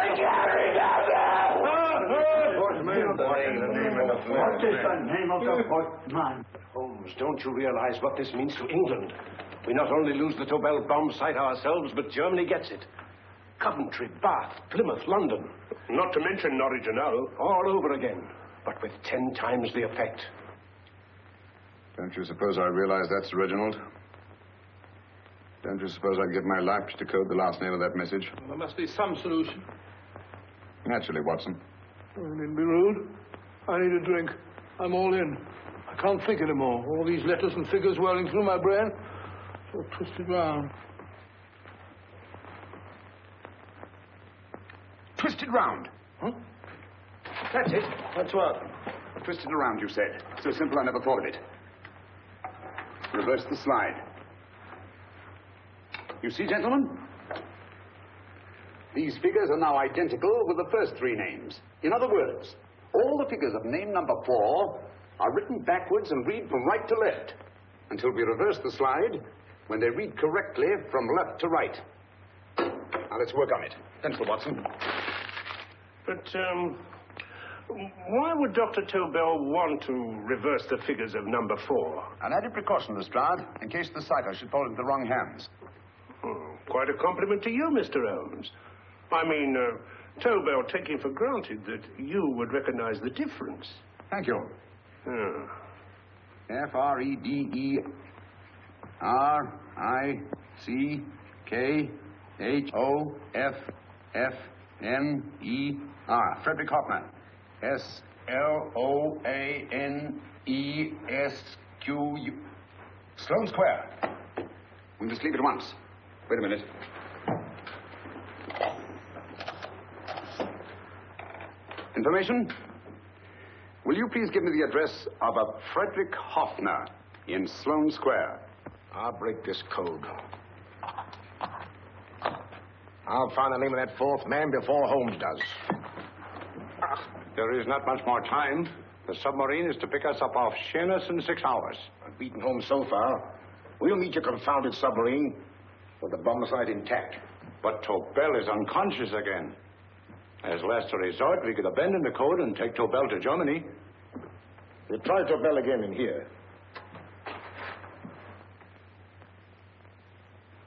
Fourth man. What is the name of the 4th man? What is the name of the 4th man? Holmes, don't you realize what this means to England? We not only lose the Tobel bomb site ourselves, but Germany gets it. Coventry, Bath, Plymouth, London. Not to mention Norwich and Hull. All over again, but with 10 times the effect. Don't you suppose I realize that's Reginald? Don't you suppose I'd give my life to decode the last name of that message? Well, there must be some solution. Naturally, Watson. I needn't be rude. I need a drink. I'm all in. I can't think anymore. All these letters and figures whirling through my brain. So twisted round. Twisted round. Huh? That's it. That's what? Twisted around, you said. So simple I never thought of it. Reverse the slide. You see, gentlemen? These figures are now identical with the first 3 names. In other words, all the figures of name number 4 are written backwards and read from right to left until we reverse the slide when they read correctly from left to right. Now, let's work on it. Pencil, Watson. But, Why would Dr. Tobel want to reverse the figures of number 4? An added precaution, Lestrade, in case the cipher should fall into the wrong hands. Quite a compliment to you, Mr. Holmes. I mean, Tobel taking for granted that you would recognize the difference. Thank you. F-R-E-D-I-C-K-H-O-F-F-N-E-R. Frederick Hoffner. S-L-O-A-N-E-S-Q-U. Sloane Square. We must leave at once. Wait a minute. Information? Will you please give me the address of a Frederick Hoffner in Sloane Square? I'll break this code. I'll find the name of that fourth man before Holmes does. There is not much more time. The submarine is to pick us up off Sheerness in 6 hours. I've beaten Holmes so far. We'll meet your confounded submarine with the bomb site intact. But Tobel is unconscious again. As last resort, we could abandon the code and take Tobel to Germany. We'll try Tobel again in here.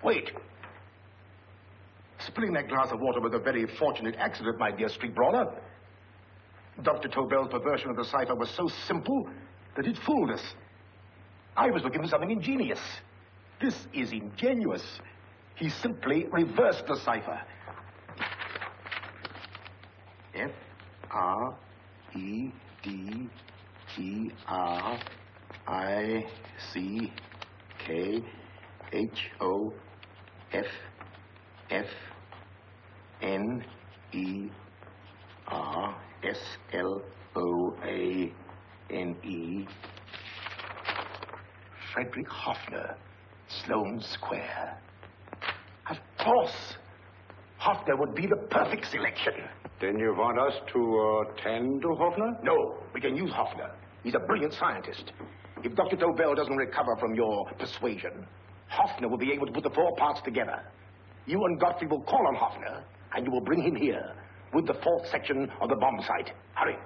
Wait. Spilling that glass of water was a very fortunate accident, my dear street brawler. Dr. Tobel's perversion of the cipher was so simple that it fooled us. I was looking for something ingenious. This is ingenious. He simply reversed the cipher. F-R-E-D-E-I-C-K-H-O-F-F-N-E-R-S-L-O-A-N-E. Frederick Hoffner, Sloane Square. Of course. Hoffner would be the perfect selection. Then you want us to tend to Hoffner? No, we can use Hoffner. He's a brilliant scientist. If Dr. Tobel doesn't recover from your persuasion, Hoffner will be able to put the 4 parts together. You and Godfrey will call on Hoffner, and you will bring him here with the 4th section of the bomb site. Hurry.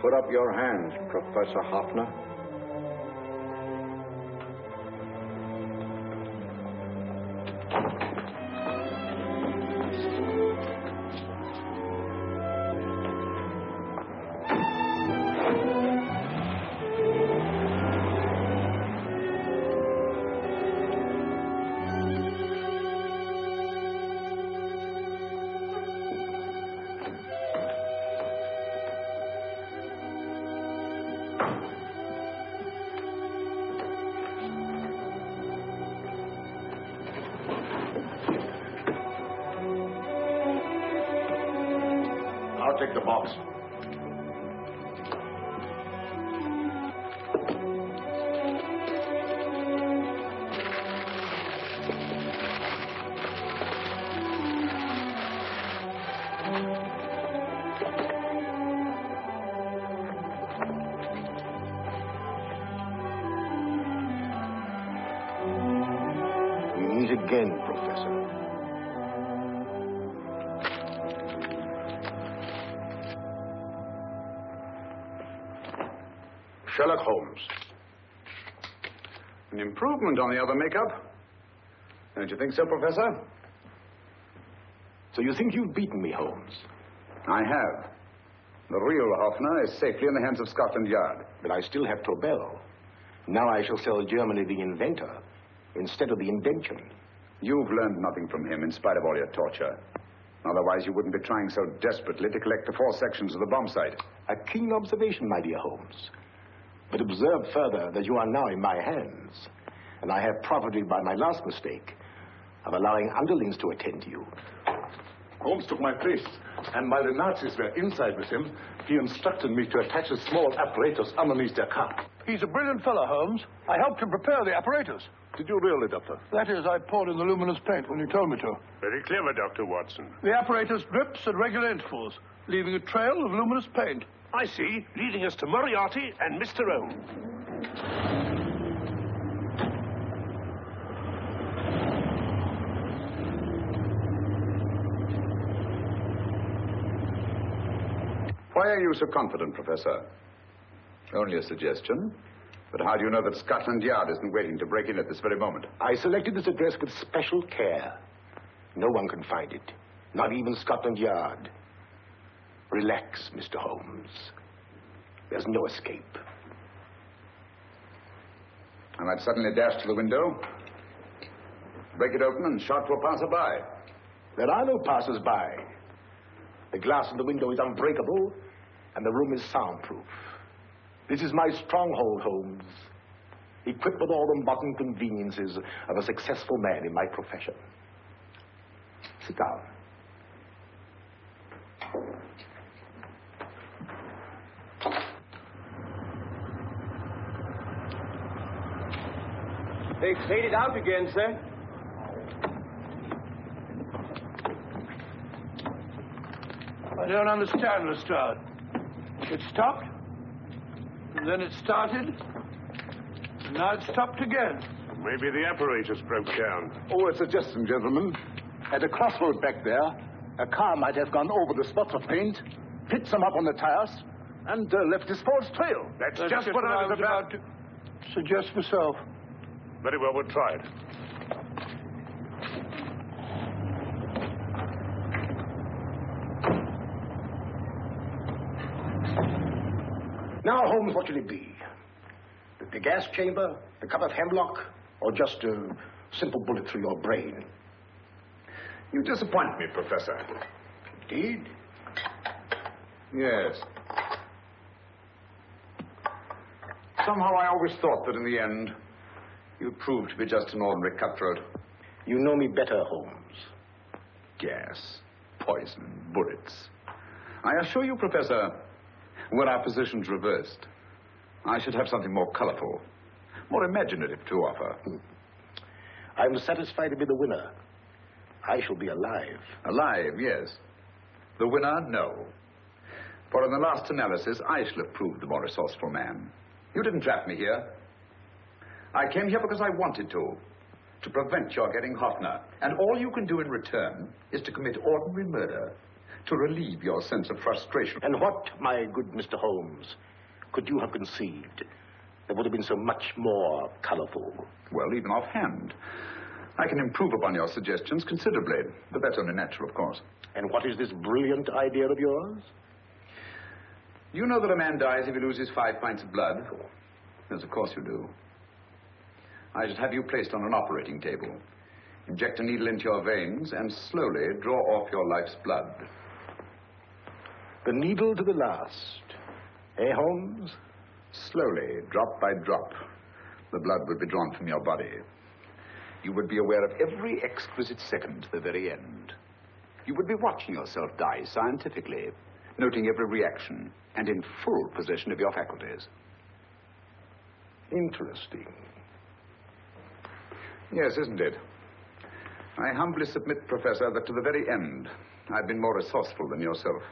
Put up your hands, Professor Hoffner. I'll take the box. We meet again, Professor. Sherlock Holmes. An improvement on the other makeup. Don't you think so, Professor? So you think you've beaten me, Holmes? I have. The real Hoffner is safely in the hands of Scotland Yard. But I still have Tobel. Now I shall sell Germany the inventor instead of the invention. You've learned nothing from him in spite of all your torture. Otherwise, you wouldn't be trying so desperately to collect the 4 sections of the bomb site. A keen observation, my dear Holmes. But observe further that you are now in my hands, and I have profited by my last mistake of allowing underlings to attend to you. Holmes took my place, and while the Nazis were inside with him, he instructed me to attach a small apparatus underneath their car. He's a brilliant fellow, Holmes. I helped him prepare the apparatus. Did you really, Doctor? That is, I poured in the luminous paint when you told me to. Very clever, Dr. Watson. The apparatus drips at regular intervals, leaving a trail of luminous paint. I see, leading us to Moriarty and Mr. Holmes. Why are you so confident, Professor? Only a suggestion. But how do you know that Scotland Yard isn't waiting to break in at this very moment? I selected this address with special care. No one can find it. Not even Scotland Yard. Relax, Mr. Holmes. There's no escape. I might suddenly dash to the window, break it open, and shout to a passerby. There are no passers-by. The glass in the window is unbreakable, and the room is soundproof. This is my stronghold, Holmes. Equipped with all the modern conveniences of a successful man in my profession. Sit down. They've faded out again, sir. I don't understand, Lestrade. It stopped, and then it started, and now it stopped again. Maybe the apparatus broke down. Oh, a suggestion, gentlemen. At a crossroad back there, a car might have gone over the spots of paint, picked some up on the tires, and left his false trail. That's just what I was about to suggest myself. Very well, we'll try it. Now, Holmes, what should it be? The gas chamber, the cup of hemlock, or just a simple bullet through your brain? You disappoint me, Professor. Indeed? Yes. Somehow I always thought that in the end, you'd prove to be just an ordinary cutthroat. You know me better, Holmes. Gas, poison, bullets. I assure you, Professor, were our positions reversed, I should have something more colorful, more imaginative to offer. I'm satisfied to be the winner. I shall be alive. Alive, yes. The winner, no. For in the last analysis, I shall have proved the more resourceful man. You didn't trap me here. I came here because I wanted to prevent your getting Hoffner. And all you can do in return is to commit ordinary murder to relieve your sense of frustration. And what, my good Mr. Holmes, could you have conceived that would have been so much more colorful? Well, even offhand, I can improve upon your suggestions considerably, but that's only natural, of course. And what is this brilliant idea of yours? You know that a man dies if he loses 5 pints of blood? Yes, of course you do. I should have you placed on an operating table, inject a needle into your veins, and slowly draw off your life's blood. The needle to the last. Eh, Holmes? Slowly, drop by drop, the blood would be drawn from your body. You would be aware of every exquisite second to the very end. You would be watching yourself die scientifically, noting every reaction, and in full possession of your faculties. Interesting. Yes, isn't it? I humbly submit, Professor, that to the very end, I've been more resourceful than yourself.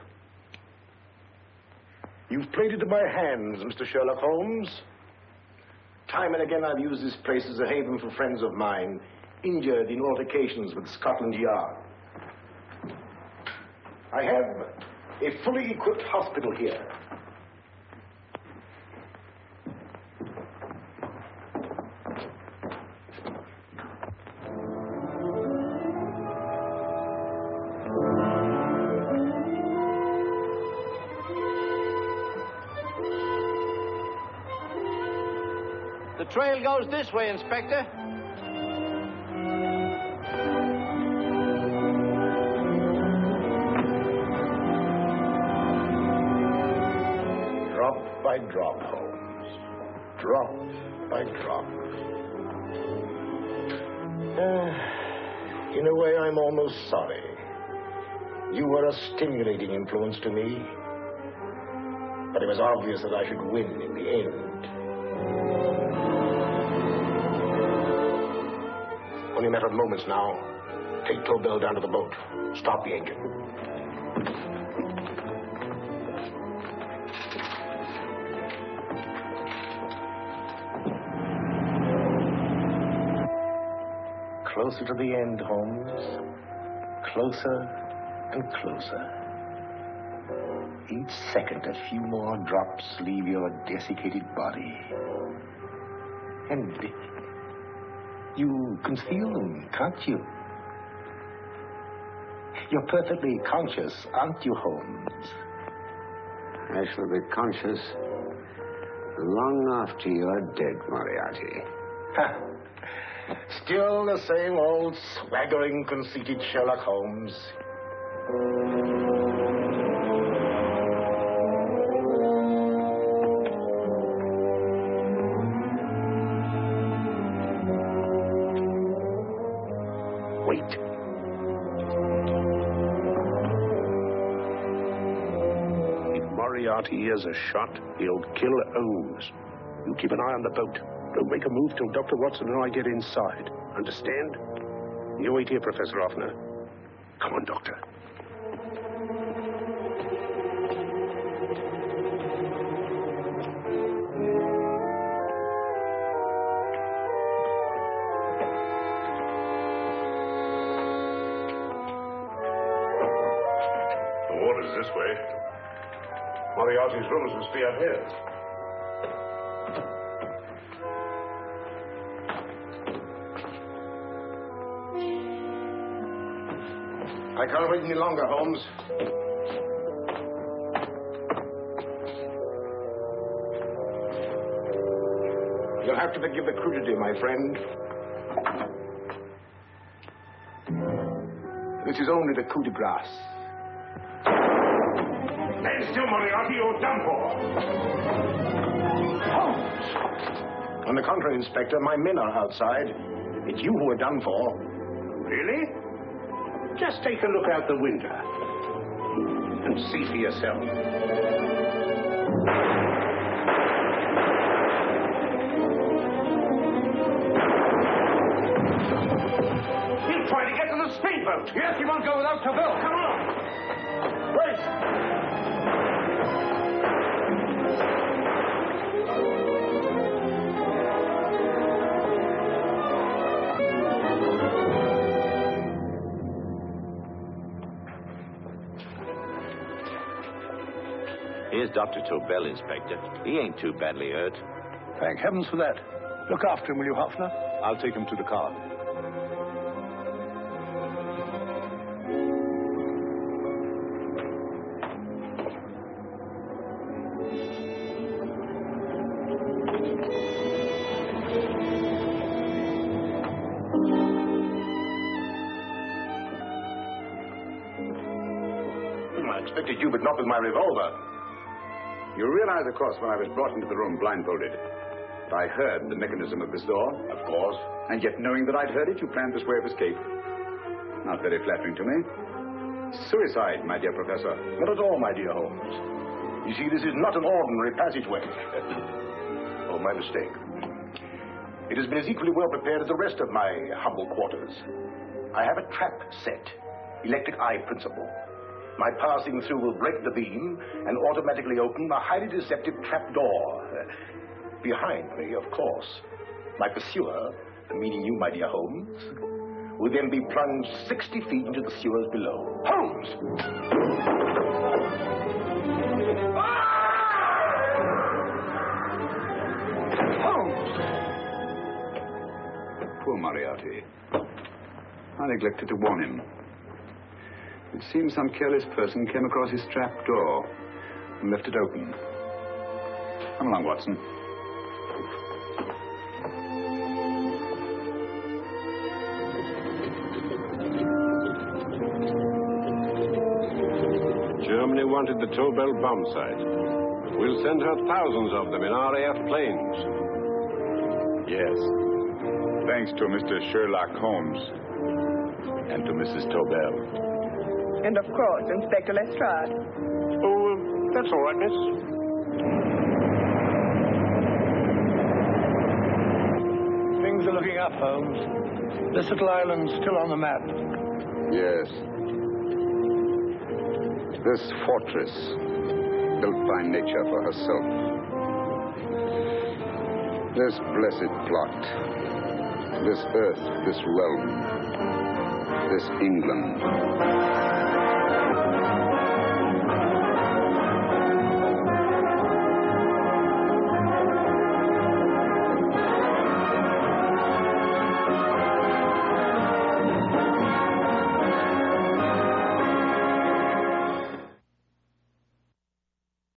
You've played into my hands, Mr. Sherlock Holmes. Time and again I've used this place as a haven for friends of mine, injured in altercations with Scotland Yard. I have a fully equipped hospital here. The trail goes this way, Inspector. Drop by drop, Holmes. Drop by drop. In a way, I'm almost sorry. You were a stimulating influence to me. But it was obvious that I should win in the end. Only a matter of moments now. Take Tobel down to the boat. Stop the engine. Closer to the end, Holmes. Closer and closer. Each second, a few more drops leave your desiccated body. And you can feel them, can't you? You're perfectly conscious, aren't you, Holmes? I shall be conscious long after you're dead, Moriarty. Ha! Still the same old swaggering, conceited Sherlock Holmes. Wait. If Moriarty hears a shot, he'll kill Holmes. You keep an eye on the boat. Don't make a move till Dr. Watson and I get inside. Understand? You wait here, Professor Authur. Come on, Doctor. The water's this way. Moriarty's rooms must be out here. I can't wait any longer, Holmes. You'll have to forgive the crudity, my friend. This is only the coup de grace. Stand still, Moriarty, you're done for. Holmes! On the contrary, Inspector, my men are outside. It's you who are done for. Really? Just take a look out the window and see for yourself. He'll try to get to the speedboat. Yes, he won't go without Tobel. Come on. Here's Dr. Tobel, Inspector. He ain't too badly hurt. Thank heavens for that. Look after him, will you, Hoffner? I'll take him to the car. I expected you, but not with my revolver. You realize, of course, when I was brought into the room blindfolded, that I heard the mechanism of this door? Of course. And yet, knowing that I'd heard it, you planned this way of escape. Not very flattering to me. Suicide, my dear Professor. Not at all, my dear Holmes. You see, this is not an ordinary passageway. Oh, my mistake. It has been as equally well prepared as the rest of my humble quarters. I have a trap set, electric eye principle. My passing through will break the beam and automatically open a highly deceptive trap door. Behind me, of course, my pursuer, meaning you, my dear Holmes, will then be plunged 60 feet into the sewers below. Holmes! Holmes! Poor Moriarty. I neglected to warn him. It seems some careless person came across his trap door and left it open. Come along, Watson. Germany wanted the Tobel bomb site. We'll send her thousands of them in RAF planes. Yes. Thanks to Mr. Sherlock Holmes and to Mrs. Tobel. And, of course, Inspector Lestrade. Oh, that's all right, miss. Things you're looking up, Holmes. This little island's still on the map. Yes. This fortress, built by nature for herself. This blessed plot. This earth, this realm. This England.